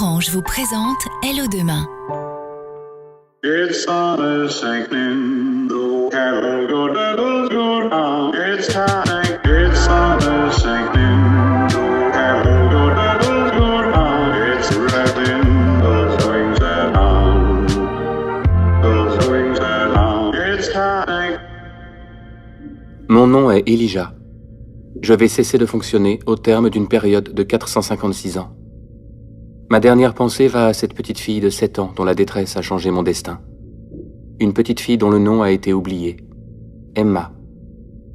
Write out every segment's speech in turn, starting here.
Orange vous présente Hello Demain. It's summer sinking, the cattle go down. It's time, it's summer sinking, the cattle go down. It's wrapping those wings around, those wings around. It's time. Mon nom est Elijah. Je vais cesser de fonctionner au terme d'une période de 456 ans. Ma dernière pensée va à cette petite fille de 7 ans dont la détresse a changé mon destin. Une petite fille dont le nom a été oublié. Emma,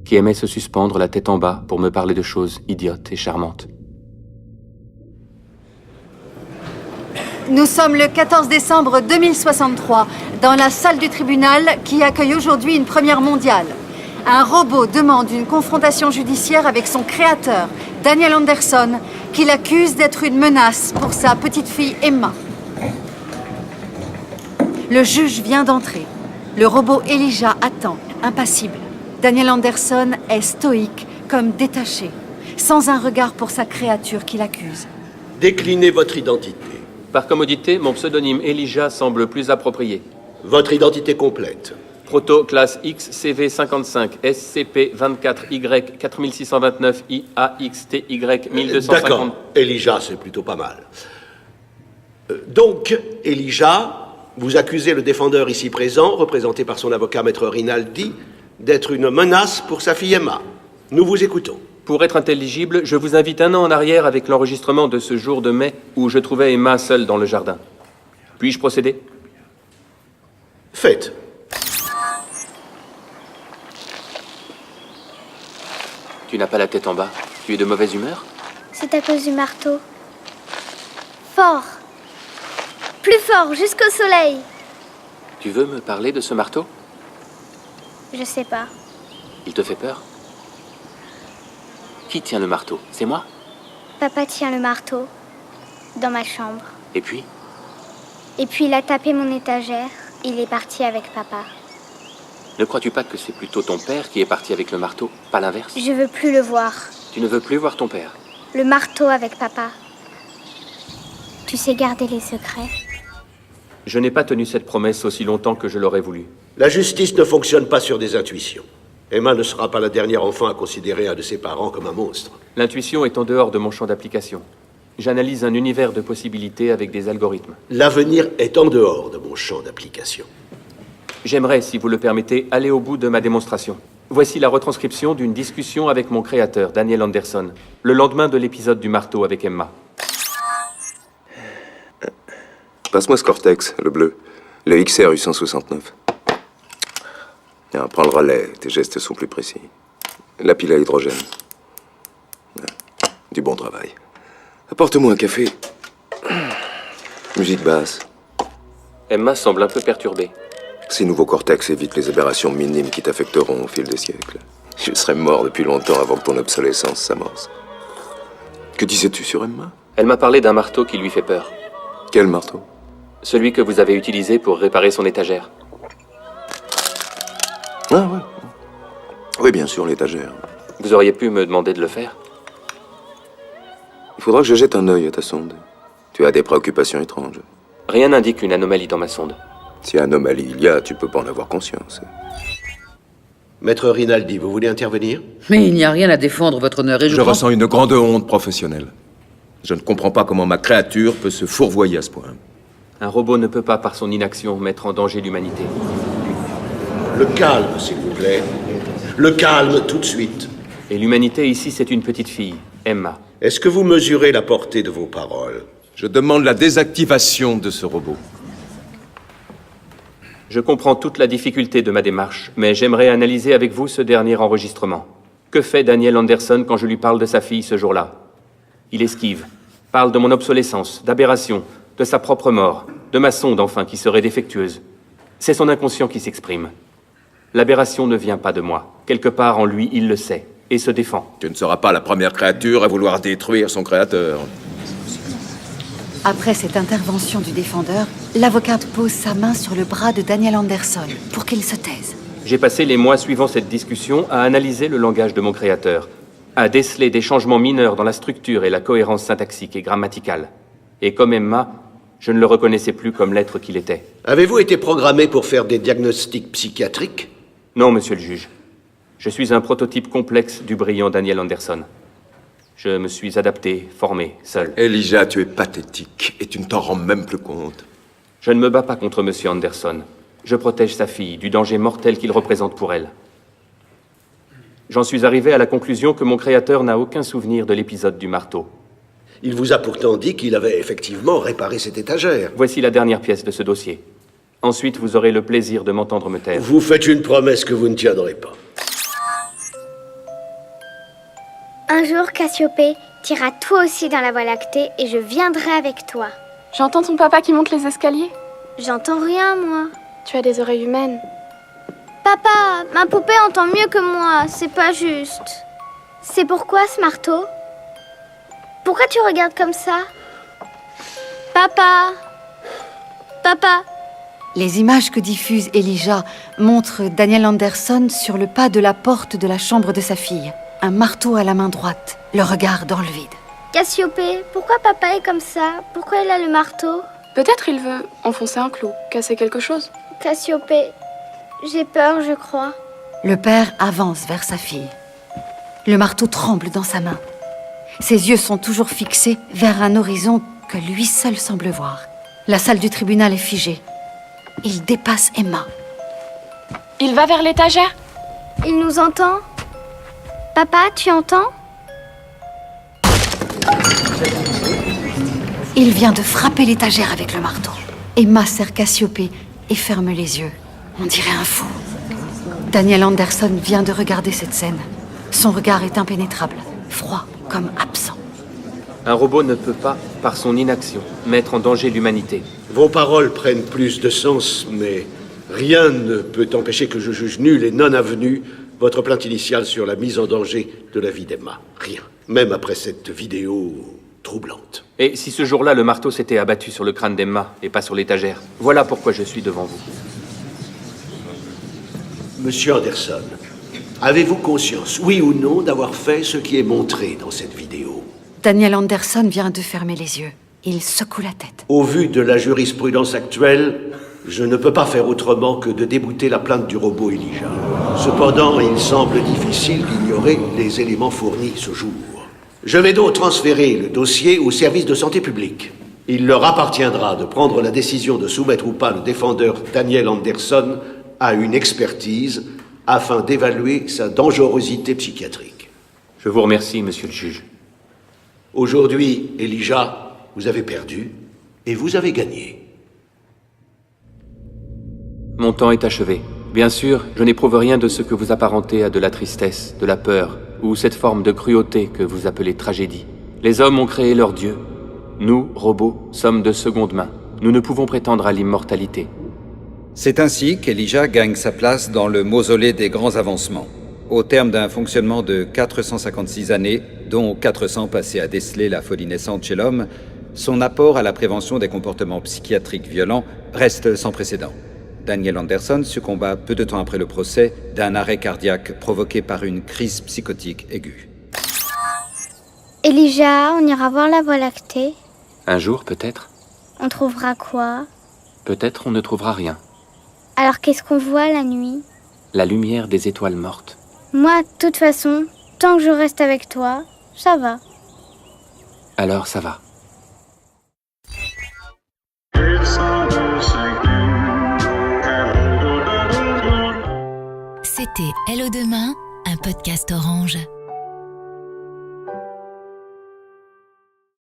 qui aimait se suspendre la tête en bas pour me parler de choses idiotes et charmantes. Nous sommes le 14 décembre 2063, dans la salle du tribunal qui accueille aujourd'hui une première mondiale. Un robot demande une confrontation judiciaire avec son créateur, Daniel Anderson, qui l'accuse d'être une menace pour sa petite fille Emma. Le juge vient d'entrer. Le robot Elijah attend, impassible. Daniel Anderson est stoïque, comme détaché, sans un regard pour sa créature qui l'accuse. Déclinez votre identité. Par commodité, mon pseudonyme Elijah semble plus approprié. Votre identité complète. Proto, classe X, CV 55, SCP 24Y 4629 IAXTY 1250. D'accord, Elijah, c'est plutôt pas mal. Donc, Elijah, vous accusez le défendeur ici présent, représenté par son avocat maître Rinaldi, d'être une menace pour sa fille Emma. Nous vous écoutons. Pour être intelligible, je vous invite un an en arrière avec l'enregistrement de ce jour de mai où je trouvais Emma seule dans le jardin. Puis-je procéder? Faites. Tu n'as pas la tête en bas. Tu es de mauvaise humeur? C'est à cause du marteau. Fort. Plus fort, jusqu'au soleil. Tu veux me parler de ce marteau? Je sais pas. Il te fait peur? Qui tient le marteau? C'est moi? Papa tient le marteau. Dans ma chambre. Et puis? Et puis il a tapé mon étagère. Il est parti avec papa. Ne crois-tu pas que c'est plutôt ton père qui est parti avec le marteau, pas l'inverse? Je veux plus le voir. Tu ne veux plus voir ton père? Le marteau avec papa. Tu sais garder les secrets? Je n'ai pas tenu cette promesse aussi longtemps que je l'aurais voulu. La justice ne fonctionne pas sur des intuitions. Emma ne sera pas la dernière enfant à considérer un de ses parents comme un monstre. L'intuition est en dehors de mon champ d'application. J'analyse un univers de possibilités avec des algorithmes. L'avenir est en dehors de mon champ d'application. J'aimerais, si vous le permettez, aller au bout de ma démonstration. Voici la retranscription d'une discussion avec mon créateur, Daniel Anderson, le lendemain de l'épisode du marteau avec Emma. Passe-moi ce Cortex, le bleu. Le XR U169. Prends le relais, tes gestes sont plus précis. La pile à hydrogène. Du bon travail. Apporte-moi un café. Musique basse. Emma semble un peu perturbée. Ces nouveaux Cortex évitent les aberrations minimes qui t'affecteront au fil des siècles. Je serais mort depuis longtemps avant que ton obsolescence s'amorce. Que disais-tu sur Emma? Elle m'a parlé d'un marteau qui lui fait peur. Quel marteau? Celui que vous avez utilisé pour réparer son étagère. Ah ouais. Oui, bien sûr, l'étagère. Vous auriez pu me demander de le faire? Il faudra que je jette un œil à ta sonde. Tu as des préoccupations étranges. Rien n'indique une anomalie dans ma sonde. Si anomalie il y a, tu peux pas en avoir conscience. Maître Rinaldi, vous voulez intervenir? Mais il n'y a rien à défendre, votre honneur, et Je ressens une grande honte professionnelle. Je ne comprends pas comment ma créature peut se fourvoyer à ce point. Un robot ne peut pas, par son inaction, mettre en danger l'humanité. Le calme, s'il vous plaît. Le calme, tout de suite. Et l'humanité, ici, c'est une petite fille, Emma. Est-ce que vous mesurez la portée de vos paroles? Je demande la désactivation de ce robot. Je comprends toute la difficulté de ma démarche, mais j'aimerais analyser avec vous ce dernier enregistrement. Que fait Daniel Anderson quand je lui parle de sa fille ce jour-là? Il esquive, parle de mon obsolescence, d'aberration, de sa propre mort, de ma sonde enfin qui serait défectueuse. C'est son inconscient qui s'exprime. L'aberration ne vient pas de moi. Quelque part en lui, il le sait, et se défend. Tu ne seras pas la première créature à vouloir détruire son créateur. Après cette intervention du défendeur, l'avocate pose sa main sur le bras de Daniel Anderson pour qu'il se taise. J'ai passé les mois suivant cette discussion à analyser le langage de mon créateur, à déceler des changements mineurs dans la structure et la cohérence syntaxique et grammaticale. Et comme Emma, je ne le reconnaissais plus comme l'être qu'il était. Avez-vous été programmé pour faire des diagnostics psychiatriques? Non, monsieur le juge. Je suis un prototype complexe du brillant Daniel Anderson. Je me suis adapté, formé, seul. Elijah, tu es pathétique et tu ne t'en rends même plus compte. Je ne me bats pas contre monsieur Anderson. Je protège sa fille du danger mortel qu'il représente pour elle. J'en suis arrivé à la conclusion que mon créateur n'a aucun souvenir de l'épisode du marteau. Il vous a pourtant dit qu'il avait effectivement réparé cette étagère. Voici la dernière pièce de ce dossier. Ensuite, vous aurez le plaisir de m'entendre me taire. Vous faites une promesse que vous ne tiendrez pas. Un jour, Cassiopée, t'iras toi aussi dans la Voie lactée et je viendrai avec toi. J'entends ton papa qui monte les escaliers. J'entends rien, moi. Tu as des oreilles humaines. Papa, ma poupée entend mieux que moi, c'est pas juste. C'est pourquoi ce marteau? Pourquoi tu regardes comme ça? Papa! Papa! Les images que diffuse Elijah montrent Daniel Anderson sur le pas de la porte de la chambre de sa fille. Un marteau à la main droite, le regard dans le vide. Cassiopée, pourquoi papa est comme ça? Pourquoi il a le marteau? Peut-être il veut enfoncer un clou, casser quelque chose. Cassiopée, j'ai peur, je crois. Le père avance vers sa fille. Le marteau tremble dans sa main. Ses yeux sont toujours fixés vers un horizon que lui seul semble voir. La salle du tribunal est figée. Il dépasse Emma. Il va vers l'étagère. Il nous entend? Papa, tu entends? Il vient de frapper l'étagère avec le marteau. Emma serre Cassiopée et ferme les yeux. On dirait un fou. Daniel Anderson vient de regarder cette scène. Son regard est impénétrable, froid comme absent. Un robot ne peut pas, par son inaction, mettre en danger l'humanité. Vos paroles prennent plus de sens, mais rien ne peut empêcher que je juge nul et non avenu votre plainte initiale sur la mise en danger de la vie d'Emma. Rien. Même après cette vidéo troublante. Et si ce jour-là, le marteau s'était abattu sur le crâne d'Emma et pas sur l'étagère, voilà pourquoi je suis devant vous. Monsieur Anderson, avez-vous conscience, oui ou non, d'avoir fait ce qui est montré dans cette vidéo? Daniel Anderson vient de fermer les yeux. Il secoue la tête. Au vu de la jurisprudence actuelle, je ne peux pas faire autrement que de débouter la plainte du robot Elijah. Cependant, il semble difficile d'ignorer les éléments fournis ce jour. Je vais donc transférer le dossier au service de santé publique. Il leur appartiendra de prendre la décision de soumettre ou pas le défendeur Daniel Anderson à une expertise afin d'évaluer sa dangerosité psychiatrique. Je vous remercie, monsieur le juge. Aujourd'hui, Elijah, vous avez perdu et vous avez gagné. Mon temps est achevé. Bien sûr, je n'éprouve rien de ce que vous apparentez à de la tristesse, de la peur, ou cette forme de cruauté que vous appelez tragédie. Les hommes ont créé leur Dieu. Nous, robots, sommes de seconde main. Nous ne pouvons prétendre à l'immortalité. C'est ainsi qu'Elijah gagne sa place dans le mausolée des grands avancements. Au terme d'un fonctionnement de 456 années, dont 400 passées à déceler la folie naissante chez l'homme, son apport à la prévention des comportements psychiatriques violents reste sans précédent. Daniel Anderson succomba peu de temps après le procès d'un arrêt cardiaque provoqué par une crise psychotique aiguë. Elijah, on ira voir la Voie lactée. Un jour, peut-être. On trouvera quoi? Peut-être on ne trouvera rien. Alors qu'est-ce qu'on voit la nuit? La lumière des étoiles mortes. Moi, de toute façon, tant que je reste avec toi, ça va. Alors ça va. C'était Hello Demain, un podcast Orange.